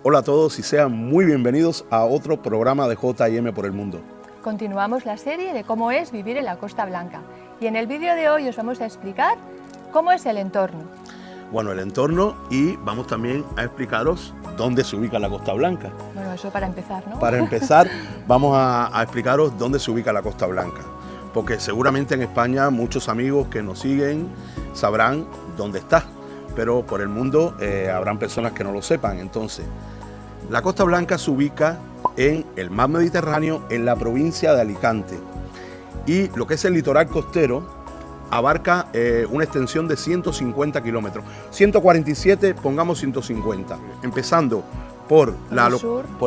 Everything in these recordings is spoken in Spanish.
Hola a todos y sean muy bienvenidos a otro programa de J&M por el Mundo. Continuamos la serie de cómo es vivir en la Costa Blanca y en el vídeo de hoy os vamos a explicar cómo es el entorno. Bueno, el entorno, y vamos también a explicaros dónde se ubica la Costa Blanca. Bueno, eso para empezar, ¿no? Para empezar, vamos a explicaros dónde se ubica la Costa Blanca, porque seguramente en España muchos amigos que nos siguen sabrán dónde está, pero por el mundo habrán personas que no lo sepan. Entonces, la Costa Blanca se ubica en el mar Mediterráneo, en la provincia de Alicante, y lo que es el litoral costero abarca una extensión de 150 kilómetros, 147, pongamos 150, empezando por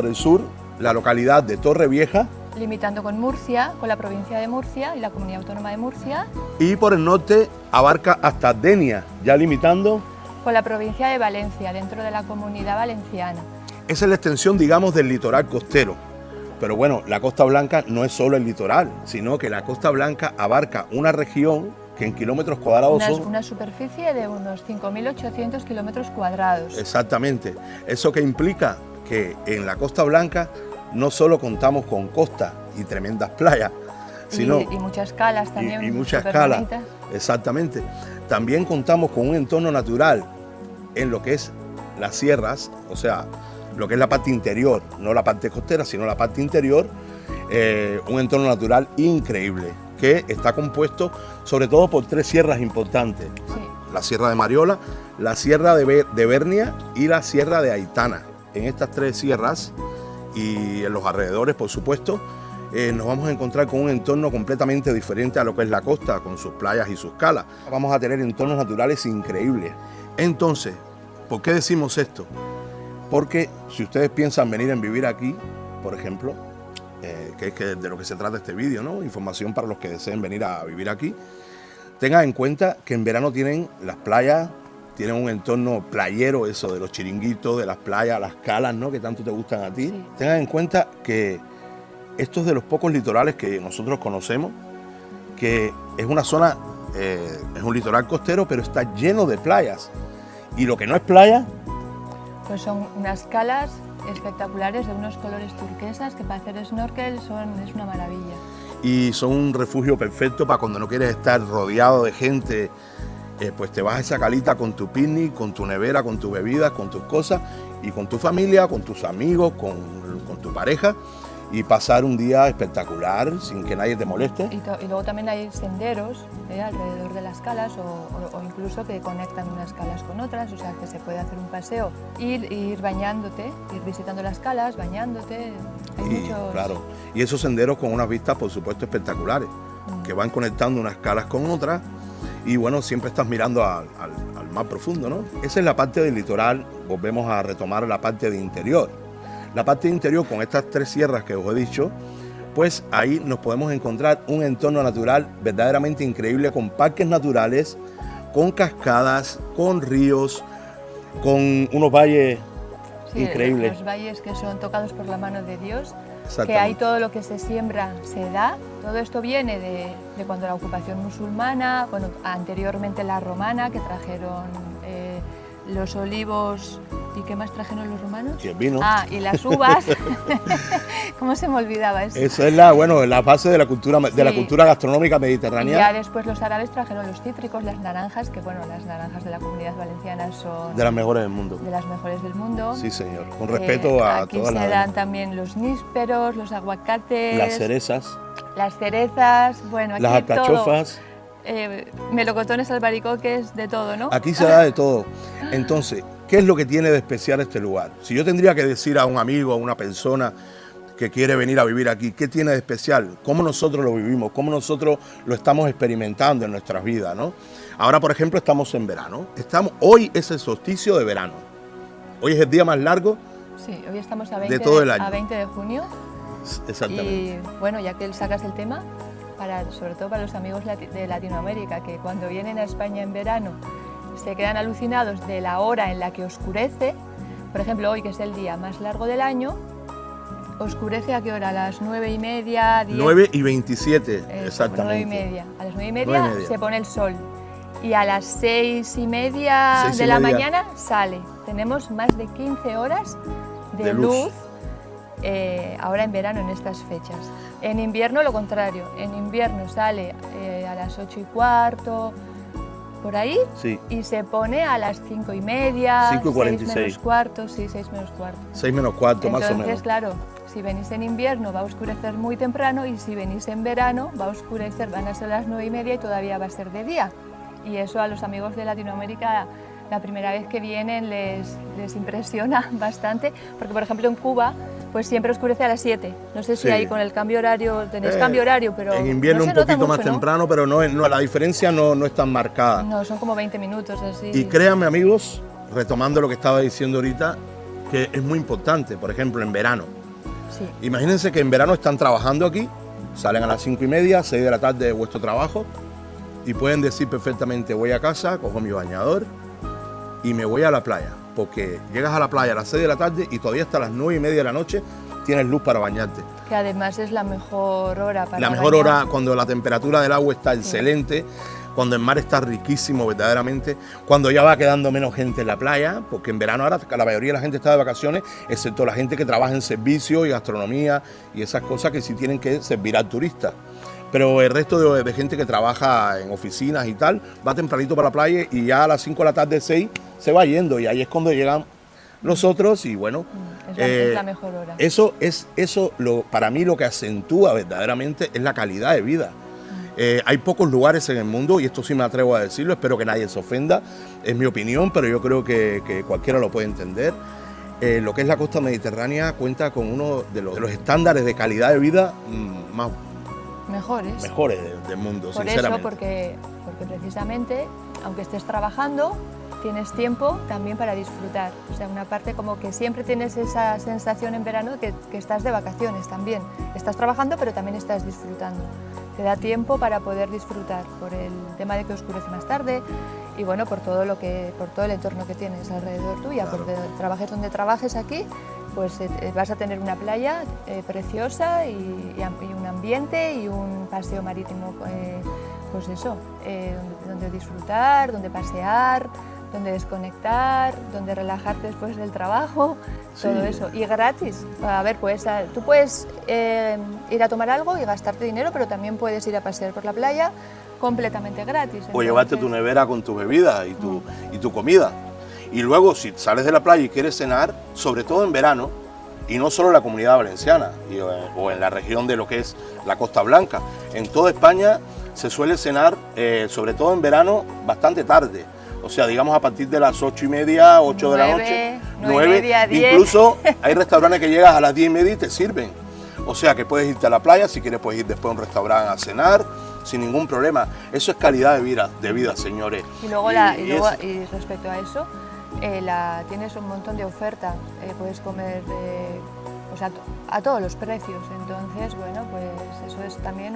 el sur, la localidad de Torrevieja, limitando con Murcia, con la provincia de Murcia y la comunidad autónoma de Murcia, y por el norte abarca hasta Denia, ya limitando con la provincia de Valencia, dentro de la Comunidad Valenciana. Esa es la extensión, digamos, del litoral costero. Pero bueno, la Costa Blanca no es solo el litoral, sino que la Costa Blanca abarca una región que en kilómetros cuadrados son... Una superficie de unos 5.800 kilómetros cuadrados. Exactamente. Eso que implica que en la Costa Blanca no solo contamos con costa y tremendas playas, sino... Y muchas calas también. Y muchas calas, exactamente. También contamos con un entorno natural en lo que es las sierras, o sea, lo que es la parte interior, no la parte costera, sino la parte interior, un entorno natural increíble, que está compuesto sobre todo por tres sierras importantes. Sí. La Sierra de Mariola, la Sierra de Bernia y la Sierra de Aitana. En estas tres sierras y en los alrededores, por supuesto, nos vamos a encontrar con un entorno completamente diferente a lo que es la costa, con sus playas y sus calas. Vamos a tener entornos naturales increíbles. Entonces, ¿por qué decimos esto? Porque si ustedes piensan venir a vivir aquí, por ejemplo, que es de lo que se trata este vídeo, ¿no? Información para los que deseen venir a vivir aquí, tengan en cuenta que en verano tienen las playas, tienen un entorno playero, eso de los chiringuitos, de las playas, las calas, ¿no? Que tanto te gustan a ti. Sí. Tengan en cuenta que esto es de los pocos litorales que nosotros conocemos, que es una zona, es un litoral costero, pero está lleno de playas. Y lo que no es playa... Pues son unas calas espectaculares de unos colores turquesas que para hacer snorkel es una maravilla. Y son un refugio perfecto para cuando no quieres estar rodeado de gente, pues te vas a esa calita con tu picnic, con tu nevera, con tus bebidas, con tus cosas, y con tu familia, con tus amigos, con tu pareja, y pasar un día espectacular sin que nadie te moleste. Y luego también hay senderos alrededor de las calas o incluso que conectan unas calas con otras, o sea que se puede hacer un paseo, ir bañándote, ir visitando las calas, bañándote. Hay muchos... Claro, y esos senderos con unas vistas por supuesto espectaculares, que van conectando unas calas con otras, y bueno, siempre estás mirando al mar profundo, ¿no? Esa es la parte del litoral. Volvemos a retomar la parte de interior. La parte interior, con estas tres sierras que os he dicho, pues ahí nos podemos encontrar un entorno natural verdaderamente increíble, con parques naturales, con cascadas, con ríos, con unos valles increíbles. Los valles que son tocados por la mano de Dios, que ahí todo lo que se siembra se da. Todo esto viene de cuando la ocupación musulmana, bueno, anteriormente la romana, que trajeron los olivos. ¿Y qué más trajeron los romanos? Y el vino. Ah, y las uvas. ¿Cómo se me olvidaba eso? Eso es la base de la cultura, sí, de la cultura gastronómica mediterránea. Y ya después los árabes trajeron los cítricos, las naranjas, que bueno, las naranjas de la Comunidad Valenciana son... de las mejores del mundo. De las mejores del mundo. Sí, señor. Con respeto a aquí todas las... Aquí se dan también los nísperos, los aguacates... Las cerezas. Las cerezas, bueno, aquí las alcachofas. Melocotones, albaricoques, de todo, ¿no? Aquí se da de todo. Entonces, ¿qué es lo que tiene de especial este lugar? Si yo tendría que decir a un amigo, a una persona que quiere venir a vivir aquí, ¿qué tiene de especial? ¿Cómo nosotros lo vivimos? ¿Cómo nosotros lo estamos experimentando en nuestras vidas, ¿no? Ahora, por ejemplo, estamos en verano. Hoy es el solsticio de verano. Hoy es el día más largo, sí, hoy estamos a 20 de todo el año. A 20 de junio. Exactamente. Y bueno, ya que sacas el tema, sobre todo para los amigos de Latinoamérica, que cuando vienen a España en verano se quedan alucinados de la hora en la que oscurece. Por ejemplo, hoy, que es el día más largo del año, oscurece ¿a qué hora? A las 9:30, 10. 9:27, exactamente. 9:30. A las 9:30 se pone el sol. Y a las 6:30 de la mañana sale. Tenemos más de 15 horas de luz ahora en verano, en estas fechas. En invierno lo contrario, en invierno sale a las 8:15, por ahí, Sí. y se pone a las 5:30, 5:46. 6 menos cuarto, sí, 6 menos cuarto. 6 menos cuarto, más o Entonces, menos. claro, si venís en invierno va a oscurecer muy temprano y si venís en verano va a oscurecer, van a ser las 9:30 y todavía va a ser de día. Y eso a los amigos de Latinoamérica la primera vez que vienen les impresiona bastante, porque por ejemplo en Cuba pues siempre oscurece a las 7. No sé si Sí. ahí con el cambio horario, tenéis cambio horario, pero en invierno no se un nota poquito más mucho, ¿no? temprano, pero no, la diferencia no es tan marcada. No, son como 20 minutos así. Y créanme, amigos, retomando lo que estaba diciendo ahorita, que es muy importante, por ejemplo, en verano. Sí. Imagínense que en verano están trabajando aquí, salen a las 5:30, 6 de la tarde de vuestro trabajo y pueden decir perfectamente, voy a casa, cojo mi bañador y me voy a la playa, porque llegas a la playa a las 6 de la tarde y todavía hasta las 9:30 de la noche tienes luz para bañarte. Que además es la mejor hora para La mejor bañar. hora cuando la temperatura del agua está excelente, cuando el mar está riquísimo verdaderamente, cuando ya va quedando menos gente en la playa, porque en verano ahora la mayoría de la gente está de vacaciones, excepto la gente que trabaja en servicio y gastronomía y esas cosas que sí tienen que servir al turista. Pero el resto de gente que trabaja en oficinas y tal, va tempranito para la playa y ya a las 5 de la tarde, 6, se va yendo y ahí es cuando llegan los otros y bueno... Es la mejor hora. Para mí lo que acentúa verdaderamente es la calidad de vida. Hay pocos lugares en el mundo, y esto sí me atrevo a decirlo, espero que nadie se ofenda, es mi opinión, pero yo creo que cualquiera lo puede entender. Lo que es la costa mediterránea cuenta con uno de los estándares de calidad de vida más mejores del mundo, Por sinceramente. eso, porque precisamente, aunque estés trabajando, tienes tiempo también para disfrutar. O sea, una parte como que siempre tienes esa sensación en verano que estás de vacaciones también. Estás trabajando, pero también estás disfrutando. Te da tiempo para poder disfrutar por el tema de que oscurece más tarde y bueno, por todo el entorno que tienes alrededor tuya. Claro. Porque trabajes donde trabajes aquí, pues vas a tener una playa preciosa y un ambiente y un paseo marítimo, pues eso, donde disfrutar, donde pasear, donde desconectar, donde relajarte después del trabajo, todo Sí. eso. Y gratis. A ver, pues tú puedes ir a tomar algo y gastarte dinero, pero también puedes ir a pasear por la playa completamente gratis. O llevarte tu nevera con tu bebida y tu comida. Y luego, si sales de la playa y quieres cenar, sobre todo en verano, y no solo en la Comunidad Valenciana o en la región de lo que es la Costa Blanca, en toda España se suele cenar, sobre todo en verano, bastante tarde. O sea, digamos a partir de las 8:30, 8 de la noche, 9:30, 10. Incluso hay restaurantes que llegas a las 10:30 y te sirven. O sea, que puedes irte a la playa, si quieres puedes ir después a un restaurante a cenar, sin ningún problema. Eso es calidad de vida, señores. Y luego, y respecto a eso, tienes un montón de oferta, puedes comer o sea, a todos los precios. Entonces, bueno, pues eso es también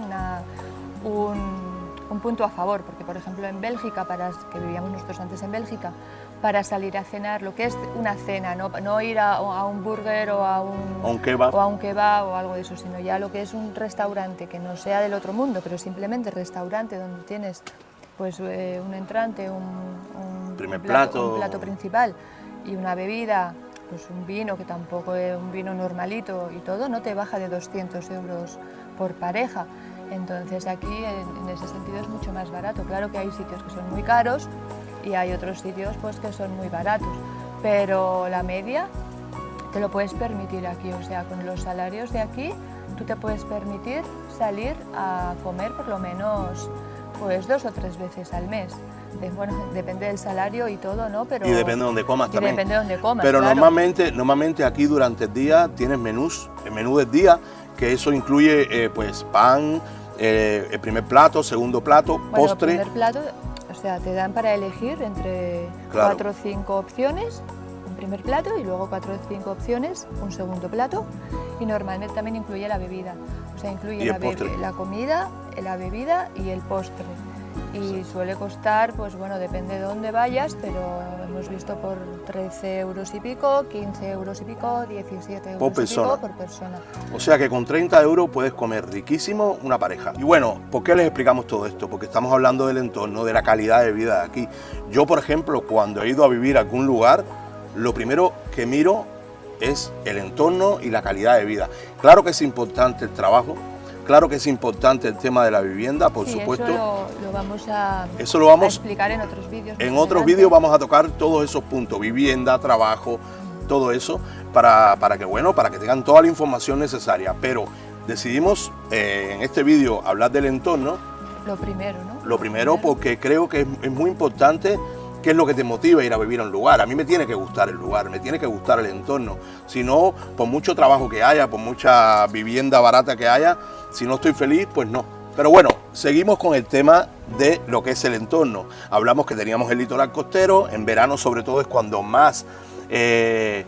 un punto a favor, porque por ejemplo en Bélgica, que vivíamos nosotros antes en Bélgica, para salir a cenar, lo que es una cena, no ir a un burger o a un kebab o algo de eso, sino ya lo que es un restaurante que no sea del otro mundo, pero simplemente restaurante donde tienes pues un entrante, un plato principal y una bebida, pues un vino que tampoco es un vino normalito y todo, no te baja de 200 euros por pareja. Entonces aquí en ese sentido es mucho más barato. Claro que hay sitios que son muy caros y hay otros sitios pues que son muy baratos, pero la media te lo puedes permitir aquí. O sea, con los salarios de aquí tú te puedes permitir salir a comer por lo menos pues 2 o 3 veces al mes. Bueno, depende del salario y todo, ¿no? Pero, y depende de donde comas también. Depende de donde comas, pero claro. normalmente aquí durante el día tienes menús, el menú del día, que eso incluye pues pan, el primer plato, segundo plato, bueno, postre. El primer plato, o sea, te dan para elegir entre 4 o 5 opciones, un primer plato y luego 4 o 5 opciones, un segundo plato, y normalmente también incluye la bebida. O sea, incluye la comida, la bebida y el postre. Y suele costar, pues bueno, depende de dónde vayas, pero hemos visto por 13 euros y pico, 15 euros y pico, 17 euros por y pico por persona. O sea que con 30 euros puedes comer riquísimo una pareja. Y bueno, ¿por qué les explicamos todo esto? Porque estamos hablando del entorno, de la calidad de vida de aquí. Yo, por ejemplo, cuando he ido a vivir a algún lugar, lo primero que miro es el entorno y la calidad de vida. Claro que es importante el trabajo, claro que es importante el tema de la vivienda, por supuesto. Eso lo vamos a explicar en otros vídeos. En otros vídeos vamos a tocar todos esos puntos, vivienda, trabajo, todo eso, para que tengan toda la información necesaria. Pero decidimos en este vídeo hablar del entorno. Lo primero, ¿no? Lo primero porque creo que es muy importante. ¿Qué es lo que te motiva a ir a vivir a un lugar? A mí me tiene que gustar el lugar, me tiene que gustar el entorno. Si no, por mucho trabajo que haya, por mucha vivienda barata que haya, si no estoy feliz, pues no. Pero bueno, seguimos con el tema de lo que es el entorno. Hablamos que teníamos el litoral costero, en verano sobre todo es cuando más se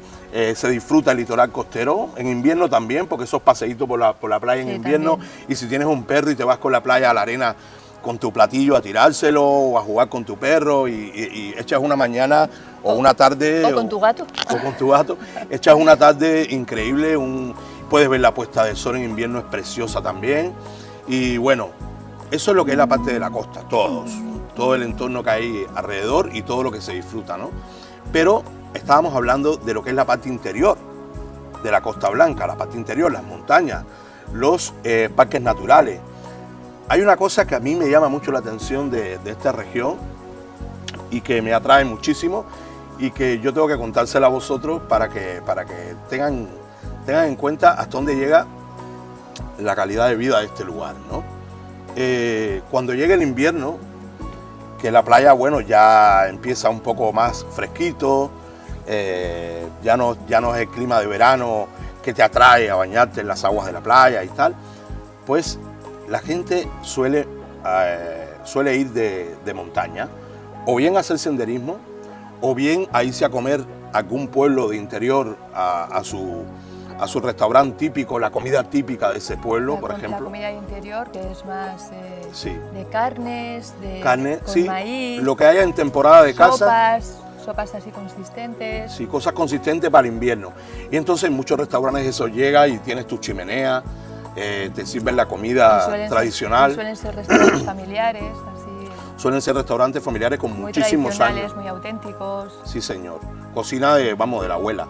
disfruta el litoral costero, en invierno también, porque esos paseitos por la playa en invierno, también. Y si tienes un perro y te vas con la playa a la arena, con tu platillo a tirárselo o a jugar con tu perro y echas una mañana o una tarde... O con tu gato. O con tu gato. Echas una tarde increíble, puedes ver la puesta de sol en invierno, es preciosa también. Y bueno, eso es lo que es la parte de la costa, todo el entorno que hay alrededor y todo lo que se disfruta, ¿no? Pero estábamos hablando de lo que es la parte interior de la Costa Blanca, la parte interior, las montañas, los parques naturales. Hay una cosa que a mí me llama mucho la atención de esta región y que me atrae muchísimo y que yo tengo que contársela a vosotros para que tengan en cuenta hasta dónde llega la calidad de vida de este lugar, ¿no? Cuando llegue el invierno, que la playa, bueno, ya empieza un poco más fresquito, ya no es el clima de verano que te atrae a bañarte en las aguas de la playa y tal, pues la gente suele ir de montaña, o bien a hacer senderismo, o bien a irse a comer a algún pueblo de interior a su restaurante típico, la comida típica de ese pueblo, por ejemplo. La comida de interior, que es más sí. De carnes, con sí, maíz, lo que haya en temporada de caza. Sopas así consistentes. Sí, cosas consistentes para el invierno. Y entonces en muchos restaurantes eso llega y tienes tu chimenea, te sirven la comida tradicional. Suelen ser restaurantes familiares, así. Suelen ser restaurantes familiares con muchísimos años. Muy auténticos. Sí, señor. Cocina de la abuela.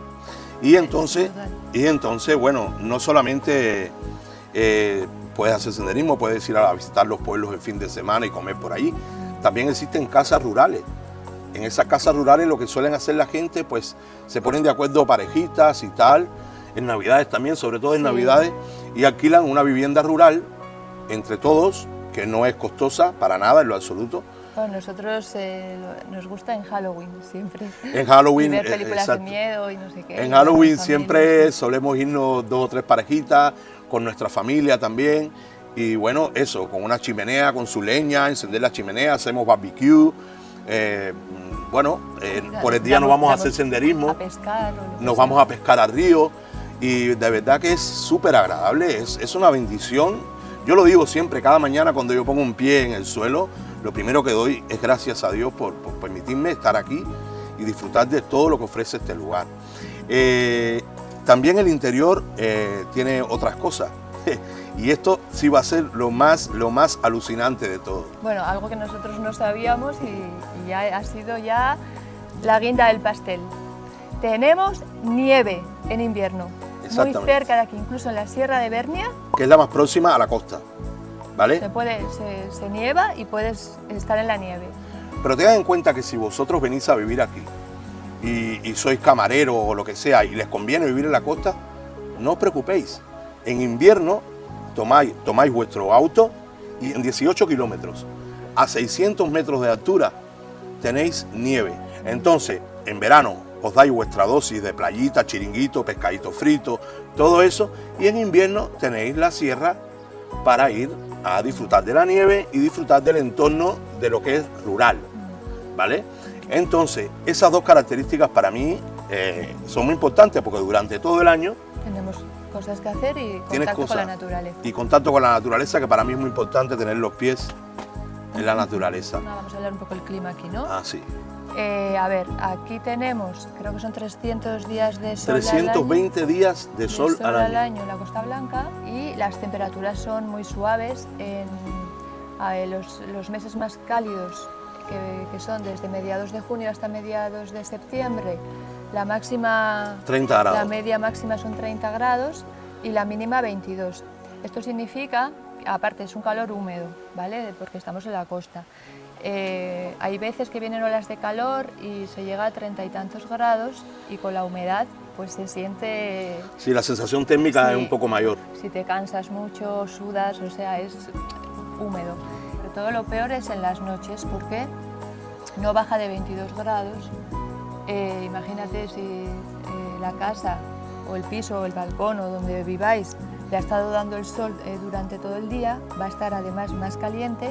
Y entonces, bueno, no solamente puedes hacer senderismo, puedes ir a visitar los pueblos el fin de semana y comer por ahí. También existen casas rurales. En esas casas rurales lo que suelen hacer la gente, pues se ponen de acuerdo parejitas y tal, en Navidades también, sobre todo en Navidades, y alquilan una vivienda rural entre todos, que no es costosa para nada en lo absoluto. Bueno, nosotros nos gusta en Halloween siempre. En Halloween, y ver películas de miedo y no sé qué. En Halloween siempre solemos irnos 2 o 3 parejitas, con nuestra familia también. Y bueno, eso, con una chimenea, con su leña, encender la chimenea, hacemos barbecue. Por el día nos vamos a hacer senderismo. A pescar. Nos vamos a pescar al río. Y de verdad que es súper agradable, es una bendición. Yo lo digo siempre, cada mañana cuando yo pongo un pie en el suelo, lo primero que doy es gracias a Dios por permitirme estar aquí y disfrutar de todo lo que ofrece este lugar. También el interior tiene otras cosas y esto sí va a ser lo más alucinante de todo. Bueno, algo que nosotros no sabíamos y ya ha sido ya la guinda del pastel. Tenemos nieve en invierno, muy cerca de aquí, incluso en la Sierra de Bernia. Que es la más próxima a la costa, ¿vale? Se nieva y puedes estar en la nieve. Pero tengan en cuenta que si vosotros venís a vivir aquí y sois camareros o lo que sea y les conviene vivir en la costa, no os preocupéis. En invierno tomáis vuestro auto y en 18 kilómetros, a 600 metros de altura, tenéis nieve. Entonces, en verano, os dais vuestra dosis de playita, chiringuito, pescadito frito, todo eso. Y en invierno tenéis la sierra para ir a disfrutar de la nieve y disfrutar del entorno de lo que es rural, ¿vale? Entonces, esas 2 características para mí son muy importantes porque durante todo el año tenemos cosas que hacer y contacto con la naturaleza. Y contacto con la naturaleza, que para mí es muy importante tener los pies en la naturaleza. Vamos a hablar un poco del clima aquí, ¿no? Ah, sí. A ver, aquí tenemos, creo que son 300 días de sol 320 días de sol al año en la Costa Blanca y las temperaturas son muy suaves en los meses más cálidos, que son desde mediados de junio hasta mediados de septiembre. La máxima, 30 grados. La media máxima son 30 grados y la mínima 22. Esto significa, aparte es un calor húmedo, ¿vale? Porque estamos en la costa. Hay veces que vienen olas de calor y se llega a 30 y tantos grados y con la humedad pues se siente... Sí, la sensación térmica Sí, es un poco mayor. si te cansas mucho, sudas, o sea, es húmedo. Pero todo lo peor es en las noches porque no baja de 22 grados. Imagínate si la casa o el piso o el balcón o donde viváis le ha estado dando el sol durante todo el día, va a estar además más caliente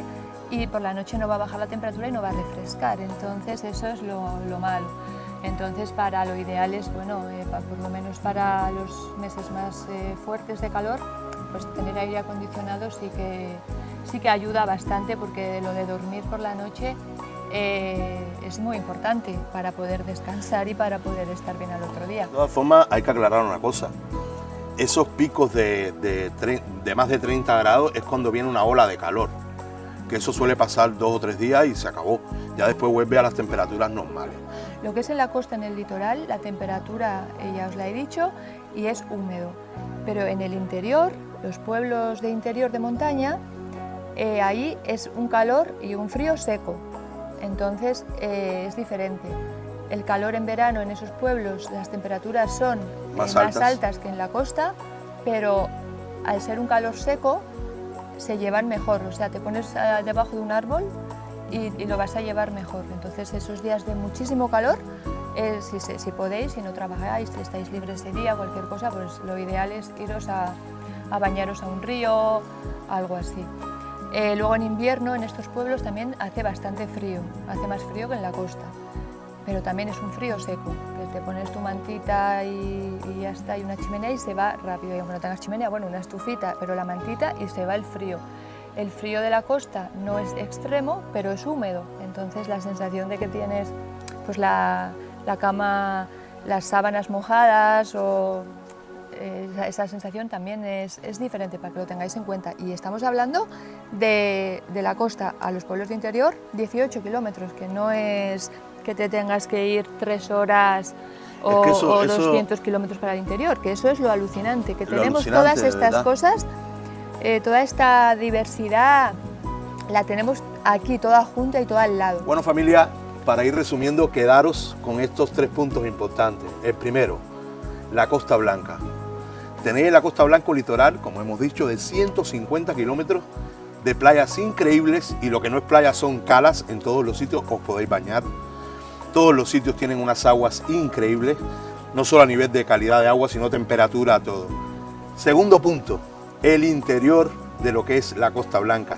y por la noche no va a bajar la temperatura y no va a refrescar, entonces eso es lo malo. Entonces para lo ideal es, bueno, por lo menos para los meses más fuertes de calor, pues tener aire acondicionado sí que ayuda bastante porque lo de dormir por la noche es muy importante para poder descansar y para poder estar bien al otro día. De todas formas, hay que aclarar una cosa. Esos picos de más de 30 grados es cuando viene una ola de calor, que eso suele pasar 2 o 3 días y se acabó. Ya después vuelve a las temperaturas normales. Lo que es en la costa, en el litoral, la temperatura, ya os la he dicho, y es húmedo. Pero en el interior, los pueblos de interior de montaña, ahí es un calor y un frío seco. Entonces es diferente. El calor en verano en esos pueblos, las temperaturas son más altas que en la costa, pero al ser un calor seco se llevan mejor. O sea, te pones debajo de un árbol y lo vas a llevar mejor. Entonces esos días de muchísimo calor, si podéis, si no trabajáis, si estáis libres ese día, cualquier cosa, pues lo ideal es iros a bañaros a un río, algo así. Luego en invierno en estos pueblos también hace bastante frío, hace más frío que en la costa, pero también es un frío seco, que te pones tu mantita y ya está, y una chimenea y se va rápido, y aunque no tengas chimenea, bueno, una estufita, pero la mantita y se va el frío. El frío de la costa no es extremo, pero es húmedo, entonces la sensación de que tienes pues la cama, las sábanas mojadas o... esa sensación también es diferente para que lo tengáis en cuenta. Y estamos hablando de la costa a los pueblos de interior, 18 kilómetros, que no es que te tengas que ir 3 horas o 200 kilómetros para el interior, que eso es lo alucinante, que tenemos todas estas cosas, toda esta diversidad, la tenemos aquí toda junta y toda al lado. Bueno, familia, para ir resumiendo, quedaros con estos 3 puntos importantes. El primero, la Costa Blanca. Tenéis en la Costa Blanca un litoral, como hemos dicho, de 150 kilómetros de playas increíbles, y lo que no es playa son calas. En todos los sitios os podéis bañar. Todos los sitios tienen unas aguas increíbles, no solo a nivel de calidad de agua, sino temperatura, todo. Segundo punto, el interior de lo que es la Costa Blanca,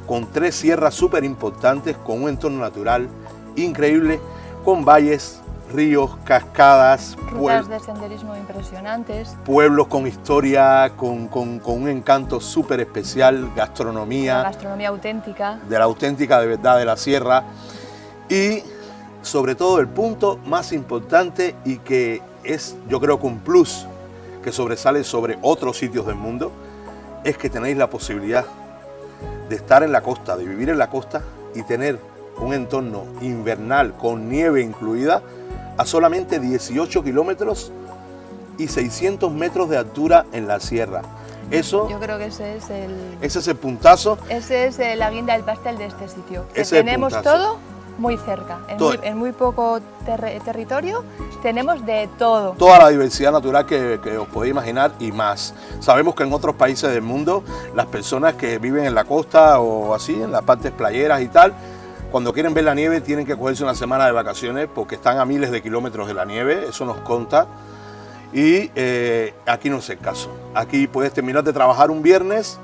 con 3 sierras súper importantes, con un entorno natural increíble, con valles, ríos, cascadas, rutas de senderismo impresionantes, pueblos con historia, con un encanto súper especial, gastronomía, auténtica, de la auténtica de verdad de la sierra, y sobre todo el punto más importante y que es, yo creo que un plus que sobresale sobre otros sitios del mundo, es que tenéis la posibilidad de estar en la costa, de vivir en la costa y tener un entorno invernal con nieve incluida a solamente 18 kilómetros y 600 metros de altura en la sierra. Eso, yo creo que ese es el puntazo. Ese es la guinda del pastel de este sitio. Que Ese tenemos todo muy cerca, en muy poco territorio tenemos de todo. Toda la diversidad natural que os podéis imaginar y más. Sabemos que en otros países del mundo las personas que viven en la costa o así, en las partes playeras y tal, cuando quieren ver la nieve tienen que cogerse una semana de vacaciones porque están a miles de kilómetros de la nieve, eso nos consta. Y aquí no es el caso. Aquí puedes terminar de trabajar un viernes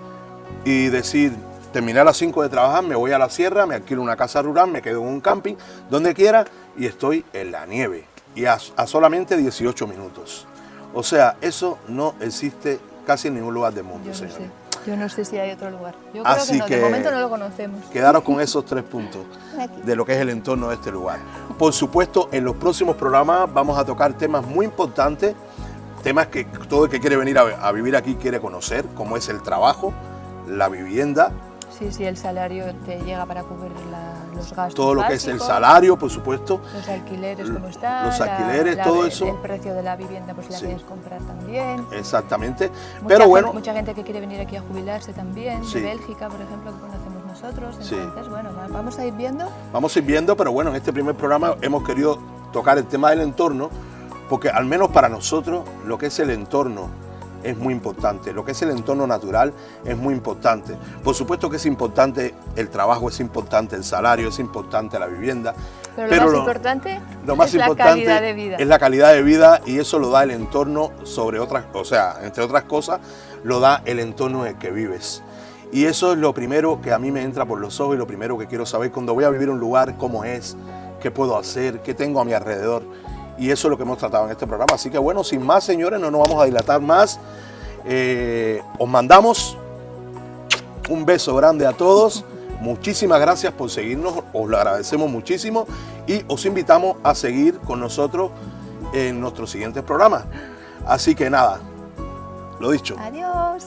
y decir, terminé a las 5 de trabajar, me voy a la sierra, me alquilo una casa rural, me quedo en un camping, donde quiera, y estoy en la nieve. Y a solamente 18 minutos. O sea, eso no existe casi en ningún lugar del mundo, señor. Yo no sé si hay otro lugar. Yo creo que no, de momento no lo conocemos. Quedaros con esos 3 puntos de lo que es el entorno de este lugar. Por supuesto, en los próximos programas vamos a tocar temas muy importantes, temas que todo el que quiere venir a vivir aquí quiere conocer, como es el trabajo, la vivienda. Sí, el salario te llega para cubrir los gastos todo lo que básicos, es el salario, por supuesto, los alquileres como están, los alquileres, todo eso. El precio de la vivienda, pues si la Sí. quieres comprar también. Exactamente. Pero bueno, Mucha gente que quiere venir aquí a jubilarse también, Sí. de Bélgica, por ejemplo, que conocemos nosotros. Sí. Entonces, bueno, vamos a ir viendo. vamos a ir viendo, pero bueno, en este primer programa hemos querido tocar el tema del entorno, porque al menos para nosotros lo que es el entorno es muy importante, lo que es el entorno natural es muy importante. Por supuesto que es importante el trabajo, es importante el salario, es importante la vivienda, Pero lo más importante lo más es la importante calidad de vida. es la calidad de vida, y eso lo da el entorno sobre otras, o sea, entre otras cosas, lo da el entorno en el que vives. Y eso es lo primero que a mí me entra por los ojos y lo primero que quiero saber cuando voy a vivir un lugar, cómo es, qué puedo hacer, qué tengo a mi alrededor. Y eso es lo que hemos tratado en este programa. Así que bueno, sin más, señores, no nos vamos a dilatar más. Os mandamos un beso grande a todos. Muchísimas gracias por seguirnos, os lo agradecemos muchísimo y os invitamos a seguir con nosotros en nuestros siguientes programas. Así que nada, lo dicho. Adiós.